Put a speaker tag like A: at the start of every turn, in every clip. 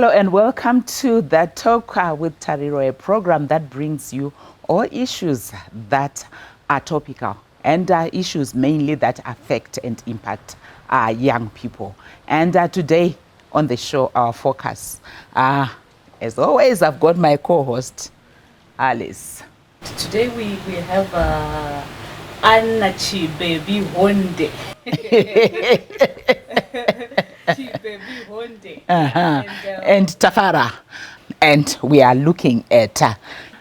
A: Hello and welcome to The Talk with Tariro, a program that brings you all issues that are topical and issues mainly that affect and impact young people. And today on the show, our focus, as always, I've got my co-host, Alice.
B: Today we have Anna Baby Honde. Baby Honde.
A: And Tafara. And we are looking at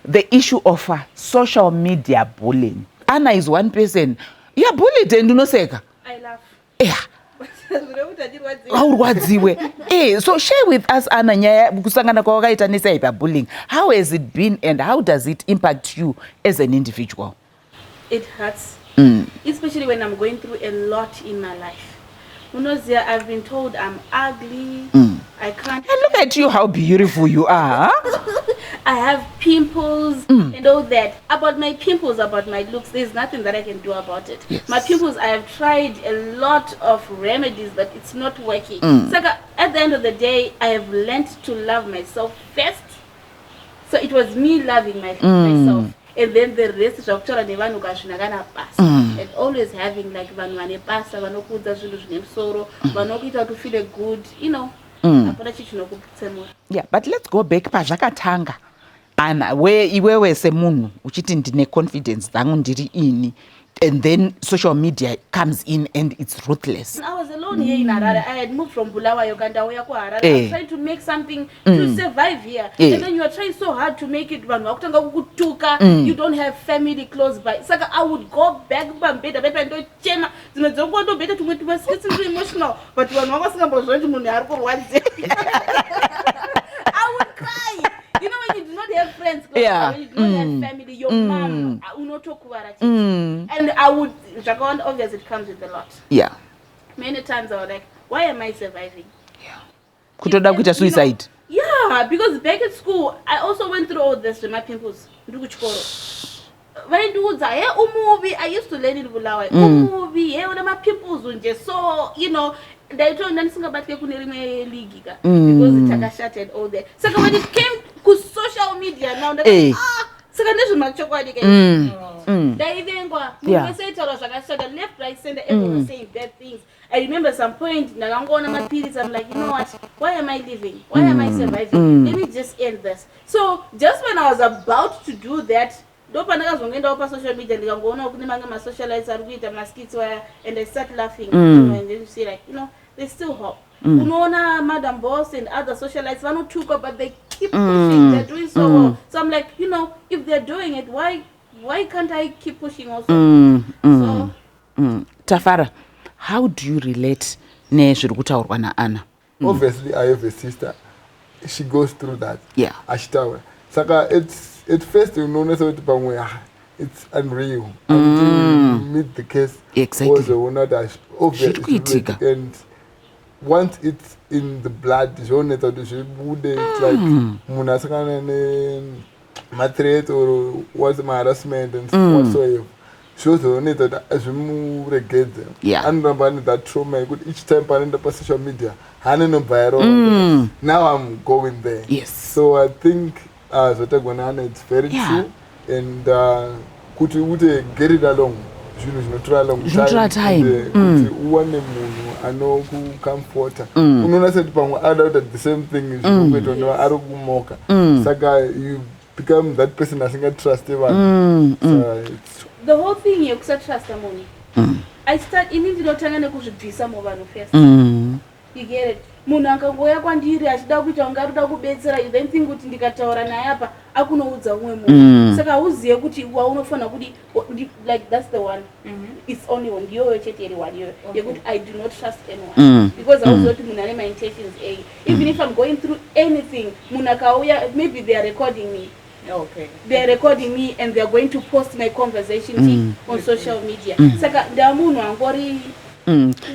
A: the issue of social media bullying. Anna is one person. You are bullied and do not say.
B: I laugh.
A: Yeah. So share with us, Anna, bullying. How has it been and how does it impact you as an individual?
B: It hurts, especially when I'm going through a lot in my life. You know, I've been told I'm ugly. I can't.
A: And look at you, how beautiful you are.
B: I have pimples and all that. About my pimples, about my looks, there's nothing that I can do about it.
A: Yes.
B: My pimples, I have tried a lot of remedies, but it's not working. So at the end of the day, I have learned to love myself first. So it was me loving myself. And then the rest is and always having like vanwane pasta, vanokuudza zvinhu zvine musoro, vanokuita kuti feel good, you know.
A: Yeah, but let's go back pazvakatanga. Ana iwewe semunhu uchiti ndine confidence dzangu ndiri ini, and then social media comes in and it's ruthless.
B: I was alone here in Harare. I had moved from Bulawayo Kandawaya to Harare. I was trying to make something to survive here. And then you are trying so hard to make it. You don't have family close by. So I would go back and emotional. But when I was I would cry. You know, when you do not have friends, when you do not have family, your mom, and I would, obviously it comes with a lot.
A: Yeah.
B: Many times I was like, why am I surviving?
A: Yeah. Kutoda kuita suicide.
B: Yeah, because back at school, I also went through all this with my pimples. When I do that, I used to learn in Bulawayo. My pimples, so, you know, they told me about because it shattered all that. So when it came to social media now, they left, right, center, everyone was saying bad things. I remember some point, I'm like, you know what? Why am I living? Why am I surviving? Let me just end this. So just when I was about to do that, social media, and I start laughing, and then you see like, you know, there's still hope. Unona, Madam Boss and other socialites, but they keep pushing. They're doing so well. So I'm like, you know, if they're doing it, why can't I keep pushing also? So,
A: Tafara, how do you relate ne zviri na Anna?
C: Obviously, I have a sister. She goes through that.
A: Yeah.
C: Ashitawe. Saka, it's first you know it's unreal. Until you meet the case.
A: Exactly.
C: Obviously, and once it's in the blood, it's like my threat or what's my harassment and whatsoever. Shows that as we move again, and that trauma, each time I end up on social media, viral. Now I'm going there.
A: Yes.
C: So I think it's very true, and get it along. I know who comfort. Unaona said adult at the same thing is you become that person I think I trust everyone. So it's
B: the whole thing you trust money. I start in the Lotanga kuzvibvisa muvano first. You get it? Munhu akangoya kwandiri achida kuita kunge ari kuda kubetsera, you then think kuti ndikataura naye apa akunoudza umwe munhu. Saka uziye kuti waunofanira kuti like that's the one. It's only one. Ndiyo chete iri one yo. Yekuti I do not trust anyone. Because I was not munhu ane my intentions A. Even if I'm going through anything, munhu akauya, maybe they are recording me.
D: Okay.
B: They are recording me and they are going to post my conversation on social media. Saka ndamunhu angori.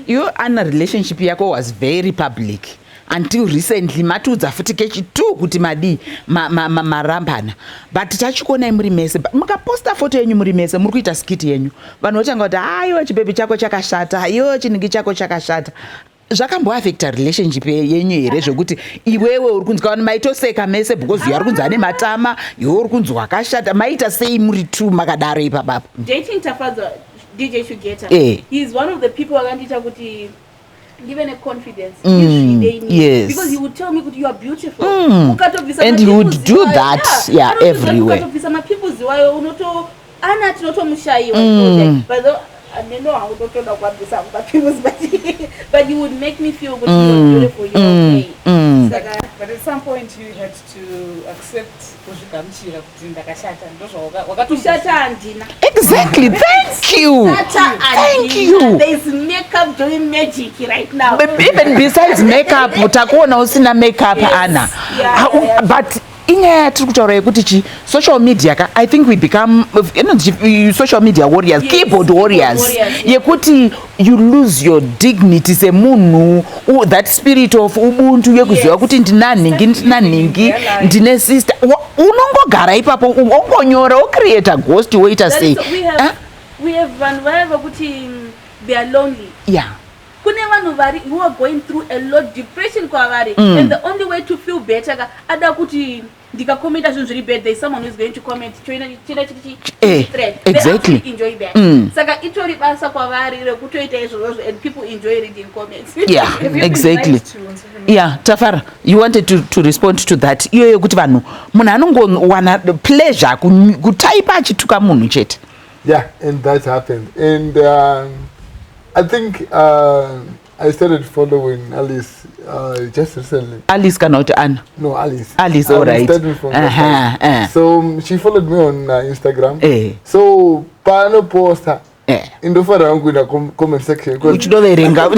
A: Your Anna relationship yako was very public until recently. Matudza futi kechi tu kuti madi marambana, but tachikuona muri mese mukaposta photo yenyu muri mese muri kuita skit yenyu vanhu vachanga kuti aiwa chibebi chako chakashata, aiwa chinenge chako chakashata. zvakamboaffecta relationship yenyu here zvokuti iwewe uri kunzwa maitoseka mese because yari kunzwa nematama iwe uri kunzwa akashata maita sei muri two makadaro ipapapo
B: dating Tafadzwa DJ Shugeta he's one of the people akandita kuti given a confidence because he would tell me that you are beautiful
A: and he would do that everywhere
B: ukatobvisa mapeoples wayo unoto ana tinotomushaiwa but no, I would not know what this but you would make me feel good. You're beautiful. You're okay.
D: But at some point, you had to accept.
A: Exactly. Thank you. Thank you.
B: There's makeup doing magic right now.
A: But even besides makeup, utakuona usina makeup, Anna. But inyaya tiri kutaura yekuti social media I think we become social media warriors, keyboard warriors yekuti you lose your dignity semunhu, that spirit of ubuntu yekuziva kuti ndinaningi ndine sister unongogara ipapo ongonyora ocreate a ghost woita sei
B: we have vanhu vaiva kuti they are lonely kune vanhu who are going through a lot depression kwavari and the only way to feel better ada kuti ndikakomenta zvinhu zviri bad there's someone who's going to comment china thread
A: exactly
B: they enjoy that saka itori basa kwavari rekutoita izvozvo and people enjoy reading comments
A: exactly Tafara, you wanted to respond to that iyo yekuti vanhu munhu anongowana pleasure kutaipa achituka munhu chete
C: and that happened and I think I started following Alice just recently.
A: Alice cannot Anna.
C: No, Alice.
A: Alice, all right.
C: So she followed me on Instagram. So pano poster. Indofara wangu ina comment section.
A: Uchidoverenga.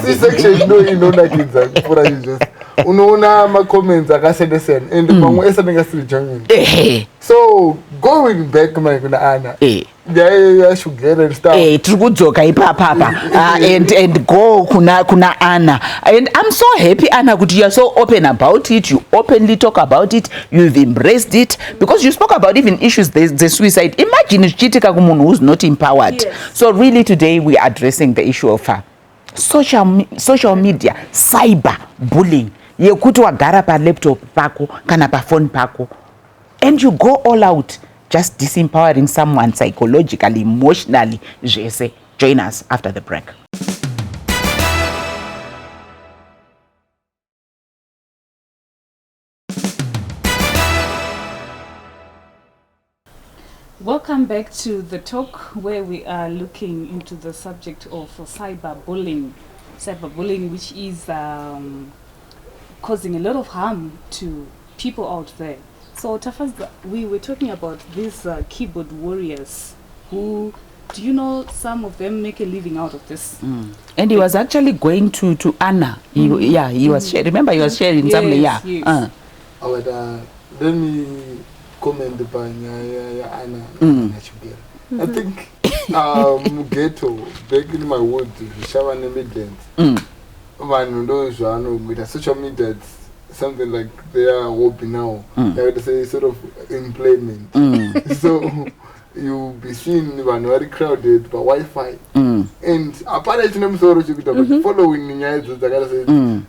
C: See section no inona kids for just. Unaona ma comments akasendesena and mamwe esanenga still joining. So going back my kuna Anna. I should get and stuff.
A: Tiri kudzoka ipapapa and go kuna Anna. And I'm so happy Anna kuti you are so open about it, you openly talk about it, you've embraced it because you spoke about even issues the suicide. Imagine chitika kumunhu who's not empowered. So really today we are addressing the issue of social media, cyber bullying. Yekuti wagara pa laptop pako kana pa phone pako and you go all out just disempowering someone psychologically, emotionally. Join us after the break.
D: Welcome back to the talk where we are looking into the subject of cyberbullying, which is causing a lot of harm to people out there. So Tafadzwa, we were talking about these keyboard warriors who, do you know, some of them make a living out of this?
A: And he was actually going to Anna. He was remember he was sharing something.
C: Yes. Let me comment by Anna. I think Mugeto back in my ward, Shawan Midlands. Man, those who are with social media, something like they are hobby now. I would say sort of employment. So you'll be seen when very crowded by Wi-Fi. And apparently I'm sorry to following the guys that I gotta say.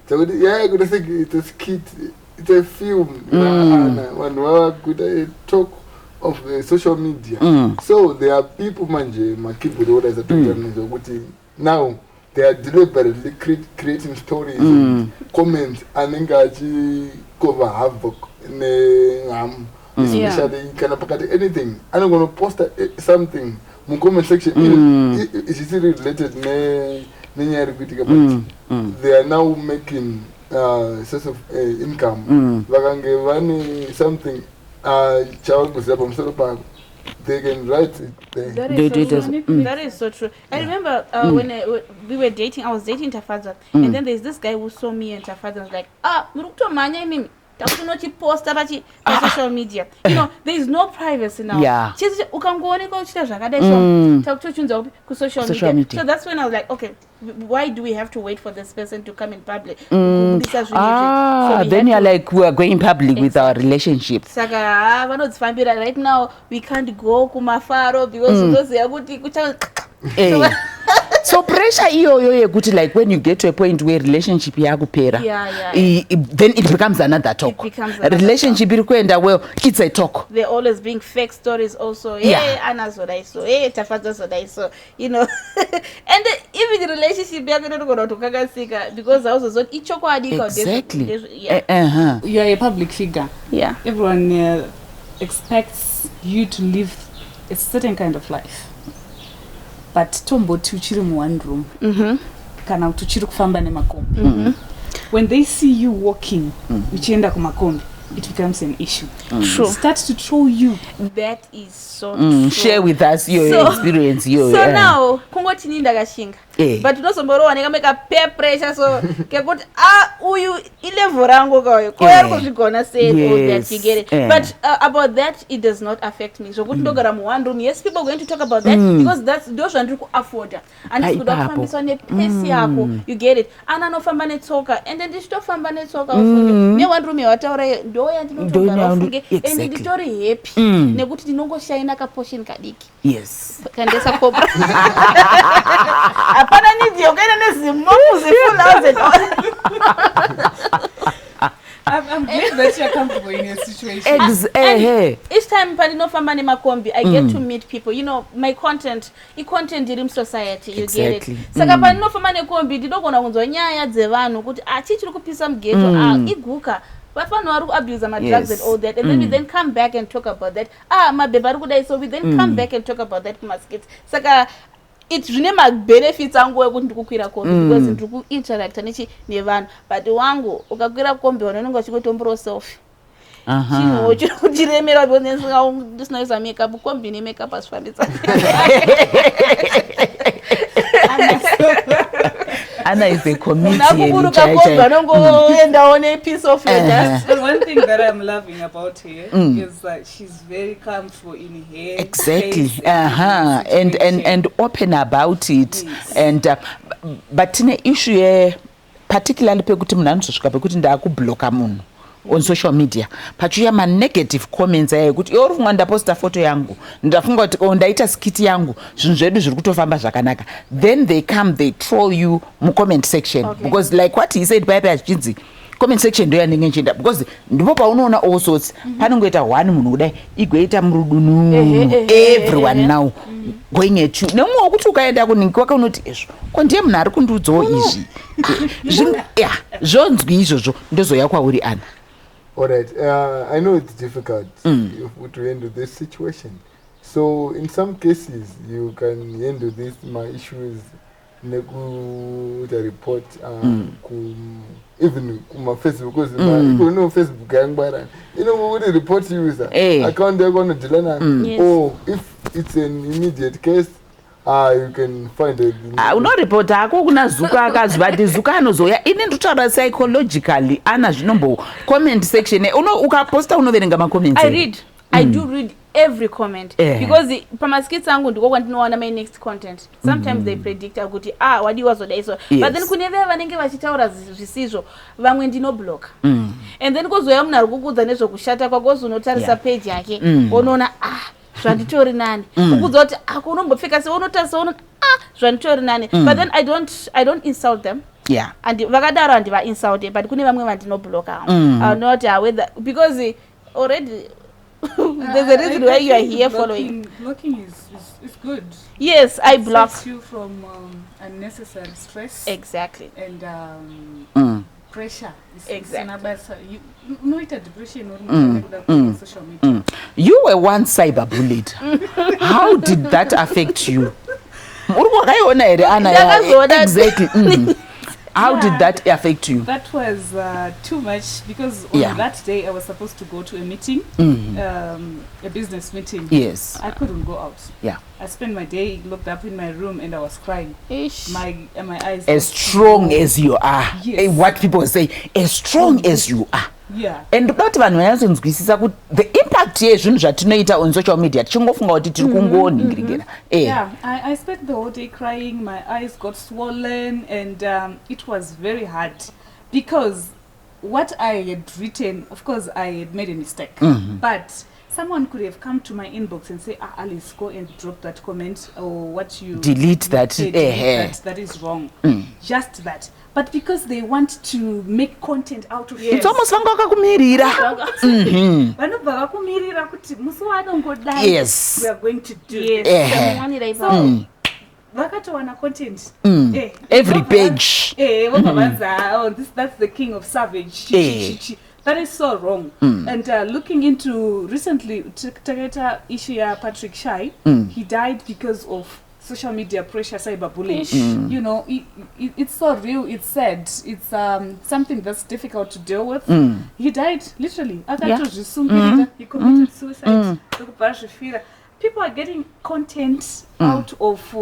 C: So I could say it's a skit, it's a film. When we could talk of the social media. So there are people my keyboard orders that now they are deliberately creating stories, comments, and then cover havoc. Especially anything. I'm going to post something. My comment section is related. They are now making source of income. Something. They can write it there.
B: That is so true. I remember when we were dating, I was dating Tafadzwa, and then there's this guy who saw me and Tafadzwa was like, mimi post about social media. You know, there is no privacy now. Social media. So that's when I was like, okay, why do we have to wait for this person to come in public?
A: Then you're like, we are going public with our relationship.
B: Right now we can't go kumafaro because those are good.
A: So So pressure iyoyo yekuti like when you get to a point where relationship yakupera, then it becomes another talk. Relationship iri kuenda well, it's a talk.
B: They're always being fake stories also. Hey, Anna's what I saw. Hey, Tafaza's what I saw. You know, and even the relationship because I was on each
A: exactly.
D: You are a public figure.
B: Yeah.
D: Everyone expects you to live a certain kind of life. But tombo tuchiri mu one room. Kana tuchiri kufamba nemakombi. When they see you walking, uchienda kumakombi, it becomes an issue.
B: True.
D: Start to throw you.
B: That is so true.
A: Share with us your experience.
B: So now, kungoti ninda gashinga. But unosomborowa nekameka peer pressure so kekuti uyu ilevel rangu kwayo. Koyari kuzvigona say all that you get it. But about that it does not affect me. So kuti ndogara mu one room, yes, people are going to talk about that because that's those wandiri ku afford. And it's kuda kufambiswa nepace yako. You get it. Ana anofamba netsoka and then ndichitofamba netsoka ufunge. Ne one room yawataura ndo yandinotogara ufunge and nditori happy. Nekuti ndinongoshaina ka portion kadiki.
A: Yes.
B: Kandesa kopra. Apana nidio kaina nezimoku zifuna
D: I'm glad that you're comfortable in your situation.
B: Each time pandinofamba nemakombi, I get to meet people. You know, my content iri society, you get it. Saka pandinofamba nekombi, ndinogona kunzwa nyaya dzevanhu kuti chichiri kupisa mugeto, iguka. Vafano vari abuse my drugs and all that, and then we then come back and talk about that. Mabeba ari kudai, so we then come back and talk about that kumaskits. Saka it's zvine benefits angu ekuti ndikukwira kombi because ndiri interact nevanhu, but wangu ukakwira kombi vanonga vachikotombora selfie. Chinhu chiri kutiremera because ndisinoisa makeup kombi ne makeup asifambisa.
A: Anna is a comedian.
B: And one
D: thing that I'm loving about her is that she's very comfortable in her
A: exactly
D: space
A: and open about it. Yes. And but in issue particularly pekuti munhu anozosvika pekuti ndakubloka munhu on social media pachiuya negative comments ayekuti iwe uri kunga ndaposta photo yangu ndafunga kuti ndaita skit yangu zvinhu zvedu zviri kutofamba zvakanaka, then they come they troll you mu comment section because like what he said paipai achinzi comment section ndo yanenge nchienda because ndipo paunoona all sorts panongoita one munhu kudai igoita murudunu everyone now going at you nemwe wekuti ukaenda kuningi waka unoti izvo ko ndiye munhu ari kundiudzawo izvi zvonzwi izvozvo ndozoya kwauri Anna.
C: All right, I know it's difficult to handle this situation. So in some cases, you can handle this my issues. Neku report even my Facebook because you know Facebook gang you know what report user account they're going to delete. Oh, if it's an immediate case. You can find it.
A: Uno report ako kuna zuka akazvati zuka anozoya ini ndutaura psychologically ana zvinombo comment section uno ukaposta unoverenga ma comments.
B: I do read every comment because pamaskits angu ndiko kwandinowana my next content. Sometimes they predict kuti wadiwa zodaiso but then kuneve vanenge vachitaura zvisizvo vamwe ndinoblock and then kozoya munhu ari kukudza nezvokushata kwakozo unotarisa page yake unoona zvanditori nani ukudza kuti unombopfeka se unotarisa uno zvanditori nani but then I don't insult them and vakadaro handiva insult but kune vamwe vandinoblocka not whether because already there's a reason why you are here following.
D: Blocking is good.
B: Yes, I block.
D: It saves you from unnecessary stress.
B: Exactly.
D: And pressure. Exactly. You know it depression or social media.
A: You were once cyberbullied. How did that affect you? Exactly. How did that affect you?
D: That was too much because on that day I was supposed to go to a meeting, a business meeting.
A: Yes.
D: I couldn't go out.
A: Yeah.
D: I spent my day locked up in my room and I was crying. My eyes.
A: As strong as you are. Yes. What people say, as strong as you are.
D: Yeah.
A: And about vanhu vanyatsokunzwisisa kuti the impact yezvinhu zvatinoita on social media tichingofunga kuti tiri kungoningirira.
D: Yeah, I spent the whole day crying, my eyes got swollen and it was very hard because what I had written, of course I had made a mistake, but someone could have come to my inbox and say, Alice, go and drop that comment, or what you
A: delete that.
D: That is wrong. Just that. But because they want to make content out of
A: It's almost vanga vakakumirira. Yes.
D: We are going to do
B: Yes.
D: so, vakatowana content.
A: Every page.
D: That's the king of savage. That is so wrong. And looking into recently, Taketa Ishia Patrick Shai, he died because of social media pressure, cyberbullying. You know, it's so real, it's sad, it's something that's difficult to deal with. He died literally. He committed suicide. People are getting content out of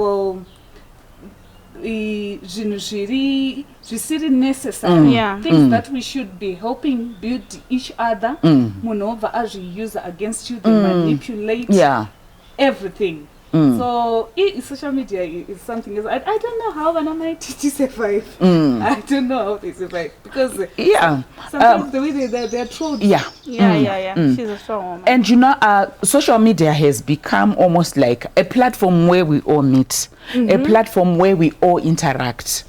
D: necessary things that we should be helping build each other. Munova as you use against you, they manipulate everything. So social media is something else. I don't know how an MIT survive. I don't know how they survive because sometimes the way they're trolled.
B: She's a strong woman.
A: And you know, social media has become almost like a platform where we all meet, a platform where we all interact.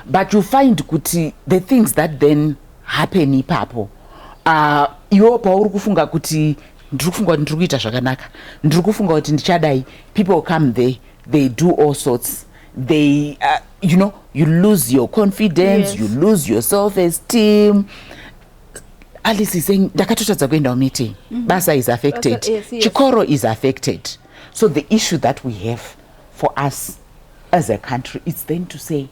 A: But you find kuti the things that then happen ipapo. Iwo pauri kufunga kuti ndikufunga kuti ndikuita zvakanaka, ndikufunga kuti ndichadai, people come there, they do all sorts. They you know, you lose your confidence, you lose your self-esteem. Alice is saying ndakatotadza kuenda meeting. Basa is affected. Chikoro is affected. So the issue that we have for us as a country is then to say,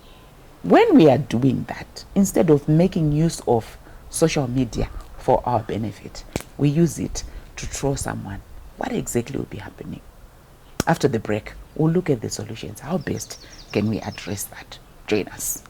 A: when we are doing that, instead of making use of social media for our benefit, we use it to troll someone. What exactly will be happening? After the break, we'll look at the solutions. How best can we address that? Join us.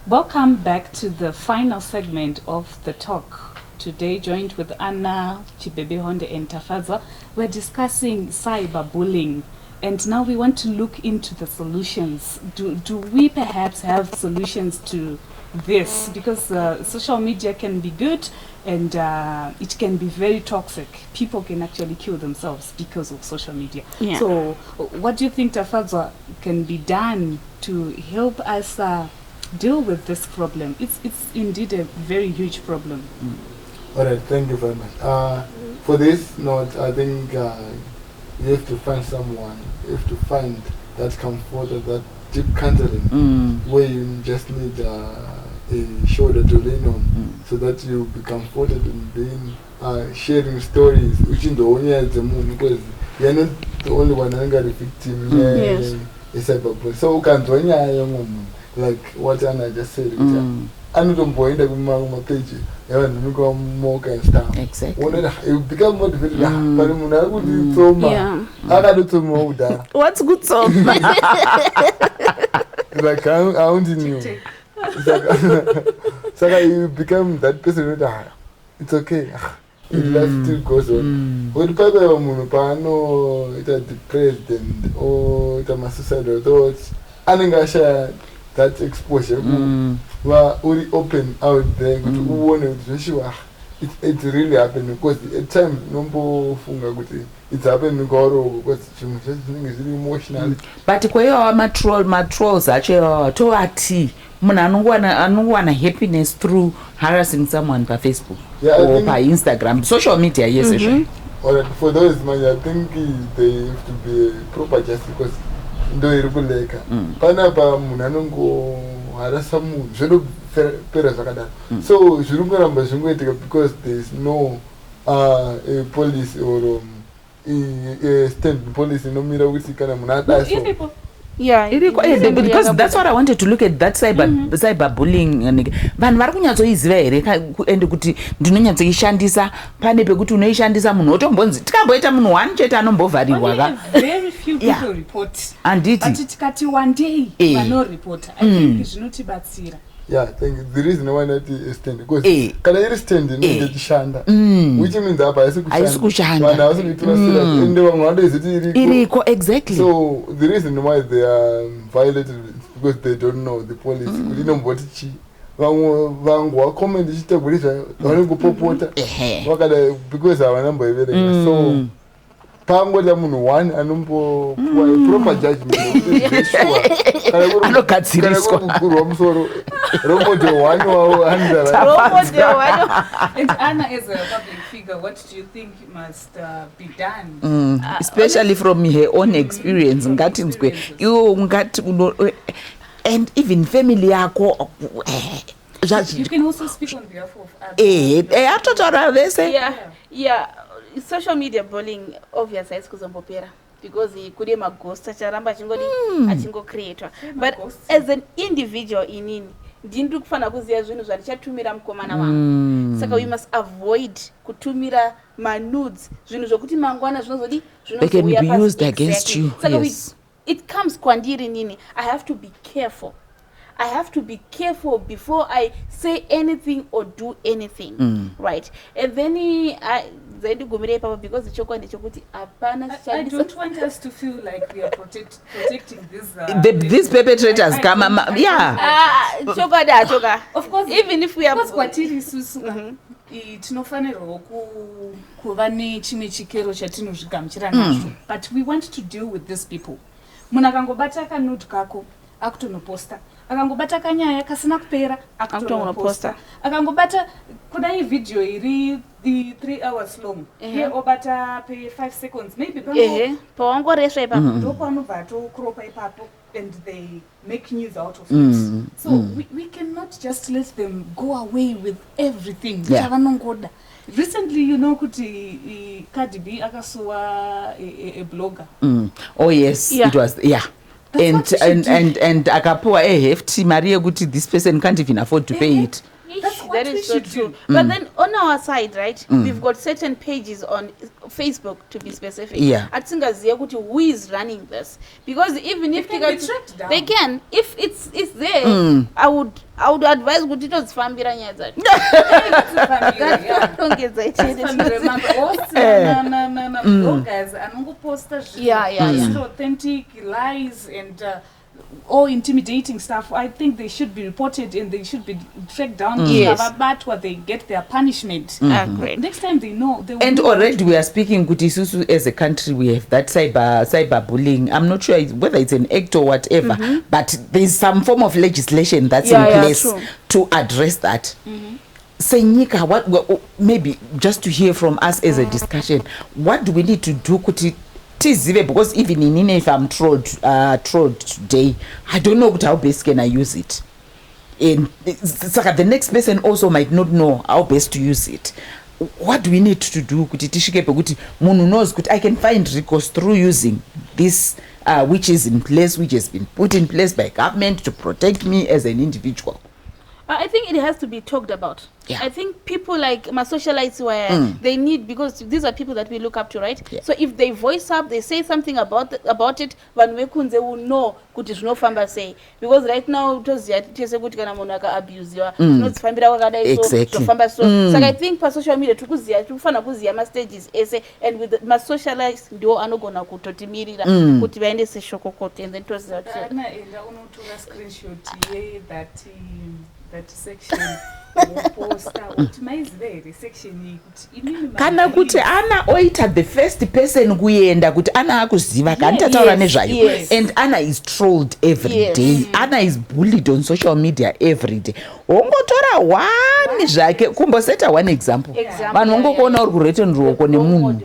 D: Welcome back to the final segment of the talk. Today, joined with Anna, Chibebehonde, and Tafadza, we're discussing cyberbullying. And now we want to look into the solutions. Do we perhaps have solutions to this? Because social media can be good and it can be very toxic. People can actually kill themselves because of social media. So what do you think, Tafadza, can be done to help us deal with this problem? It's indeed a very huge problem.
C: All right, thank you very much. For this note, I think you have to find someone, you have to find that comfort, that deep counseling, where you just need a shoulder to lean on, so that you be comforted in being sharing stories, which in the only as the moon, because you're not the only one who got a victim. Cyberbullying. So can join a young woman, like what Anna just said. I don't point at my page. You go more and stuff.
A: Exactly.
C: When you become motivated, but I would do so much. I got to more that.
A: What's good so?
C: Like I don't know. So you become that person. It's okay. Life still goes on. When people are depressed or suicidal thoughts, I think I share that exposure. We're only open out there. It's really happening because at times it's happening because it's really emotional.
A: But my trolls actually to munhu happiness through harassing someone by Facebook or by Instagram, social media. Yes,
C: Alright, for those man, I think they have to be proper just because ndo iribuleka. Pana pa munanongo harasa mu zvedo pera zvakadaro. So zvirungoramba zvingoitika because there is no a police or a state police inomira kuti kana munhu adaso.
A: Because that's what I wanted to look at, that cyberbullying. Vanhu vari kunyatsoiziva here ende kuti ndinonyatsoishandisa pane pekuti unoishandisa munhu otombonzi tikamboita munhu one chete anombovharirwa ka.
D: Very few people report.
A: Anditi.
D: But tikati one day vanoreport. I think zvinotibatsira.
C: Yeah, thank you. The reason why not stand because kana iri stand inenge chishanda, which means apa
A: haisi kushanda
C: vanhu havasi kuitora serious ende vamwe vandoiziti
A: iriko. Exactly.
C: So the reason why they are violated is because they don't know the policy kuti inomboti chi vamwe vangu vakomende chitegurisa vanongopopota vakada because havanamboiverenga. So pangoda munhu one anombopuwa proper judgment
A: anogadziriswa
C: kukurwa musoro romode one wavo
D: And Anna, as a public figure, what do you think must be done?
A: Especially from her own experience. Ngatinzwe iwo ngati and even family yako.
D: You can also speak on behalf of others.
B: Yeah. Social media bullying obviously is kuzombopera because kude maghost acharamba achingo creator, but as an individual inini ndiri kufana kuziya zvinhu zvandichatumira mukomana wangu. Saka we must avoid kutumira manudes, zvinhu zvokuti mangwana zvinozodi
A: they can be used against you.
B: Saka
A: yes.
B: It comes kwandiri nini, I have to be careful. I have to be careful before I say anything or do anything, right? And then because
D: I don't want us to feel like we are protecting
A: these perpetrators.
B: Of course, even if we are
D: tinofanirwa kuva nechimwe chikero chatinozvigamuchira nazvo, but we want to deal with these people. Munhu akangobata kanude kako akutonoposta, akangobata kanyaya kasina kupera akutonoposta, akangobata kudai video iri 3 hours long obata pe 5 seconds maybe
B: pawangoreswa ipapo
D: ndopanobva atokropa ipapo and they make news out of it. So we cannot just let them go away with everything chavanongoda. Recently, you know, kuti Cardi B akasuwa a blogger.
A: Oh yes, it was and akapuwa hefty Maria kuti this person can't even afford to pay it.
B: That is so true. But then on our side, right, we've got certain pages on Facebook, to be specific. Atsingaziya kuti who is running this, because even if they can, if it's there, I would advise kuti tozifambira nyaya dzacho.
D: Bloggers anongoposta authentic lies and all intimidating stuff. I think they should be reported and they should be tracked down. But what they get their punishment. Next time they know.
A: And already we are speaking Kutisusu as a country. We have that cyber bullying. I'm not sure whether it's an act or whatever, but there's some form of legislation that's in place to address that. Senyika, what maybe just to hear from us as a discussion, what do we need to do because even in if I'm trolled today, I don't know how best can I use it. And the next person also might not know how best to use it. What do we need to do? Munu knows I can find recourse through using this which is in place, which has been put in place by government to protect me as an individual.
B: I think it has to be talked about. I think people like my socialites where they need, because these are people that we look up to, right? So if they voice up, they say something about it, vanwekunze will know kuti zvinofamba sei, because right now tose kuti kana munhu akaabusiwa zvinofambira kwakadai so zvofamba so. So I think pa social media tikufana kuziya ma stages ese, and with my socialites ndo anogona kutotimirira kuti vaendese shoko kote, and then toziya kuti
D: enda unotora screenshot that section
A: kana kuti Anna oita the first person kuenda kuti Anna akuziva kanditaura nezvayo, and Anna is trolled every day. Anna is bullied on social media every day. Ongotora one zvake kumboseta one example. Vanhu vangokuona uri kureton ruoko nemunhu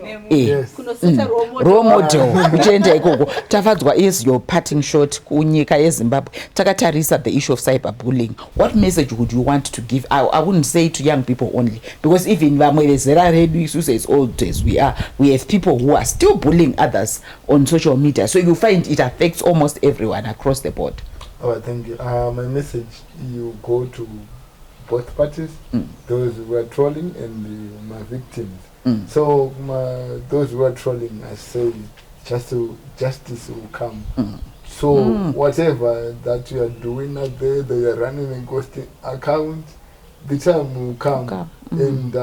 A: role model uchienda ikoko. Tafadzwa is your parting shot kunyika yeZimbabwe. Takatarisa the issue of cyberbullying. What message would you want to give? I wouldn't say to young people only, because even vamwe vezera redu isusu as old as we have people who are still bullying others on social media. So you find it affects almost everyone across the board.
C: All right, thank you. My message, you go to both parties, those who are trolling and my victims. So those who are trolling, I say justice will come So whatever that you are doing out there, that you are running a ghost account, the time will come and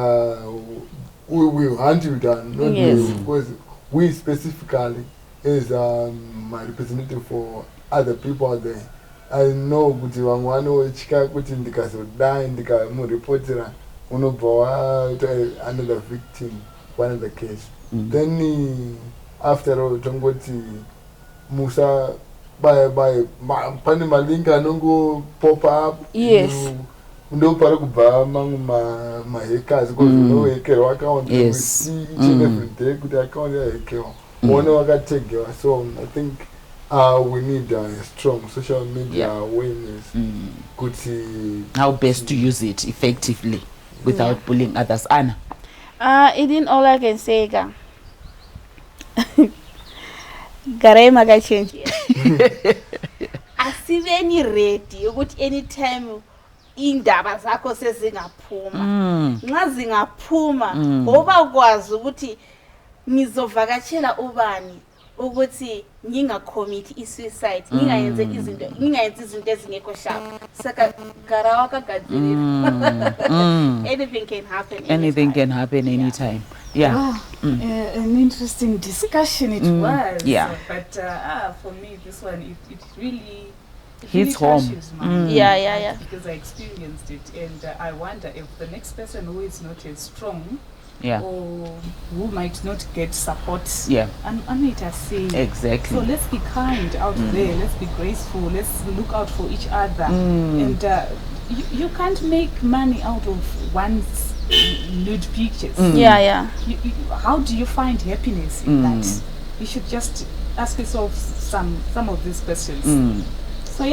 C: we will hunt you down. Not you, because we specifically, as my representative for other people out there, I know kuti vamwe vanotyha kuti ndikazodai ndikamuripotera unobva waita another victim for another case. Then after all tongoti musa bye pane malingi anongo pop up.
B: Yes.
C: Ndopara kubva mamwe mahackers because unohekerwa account. We see each and every day kuti account yahekerwa one wakategewa. So I think we need strong social media awareness kuti
A: how best to use it effectively without bullying others. Anna,
B: Idin all I can say ga garai makachenjera asiveni ready yokuti anytime indaba zakho sezingaphuma nxa zingaphuma ngoba kwazi ukuthi ngizovakatshela ubani ukuthi ngingacommit i-suicide ngingayenze izinto ezingekho sharp saka gara wakagadzirira anything can happen anytime.
D: An interesting discussion it was. But for me, this one it really
A: hits home.
D: Because I experienced it, and I wonder if the next person who is not as strong, or who might not get support, Anita say
A: exactly.
D: So let's be kind out there. Let's be graceful. Let's look out for each other. And you can't make money out of one's nude pictures. How do you find happiness in that? You should just ask yourself some of these questions. So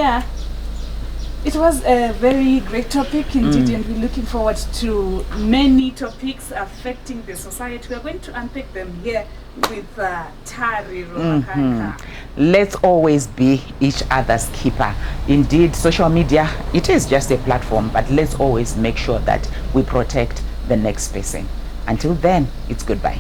D: it was a very great topic indeed, and we're looking forward to many topics affecting the society. We are going to unpack them here with Tariro.
A: Let's always be each other's keeper. Indeed, social media, it is just a platform, but let's always make sure that we protect the next person. Until then, it's goodbye.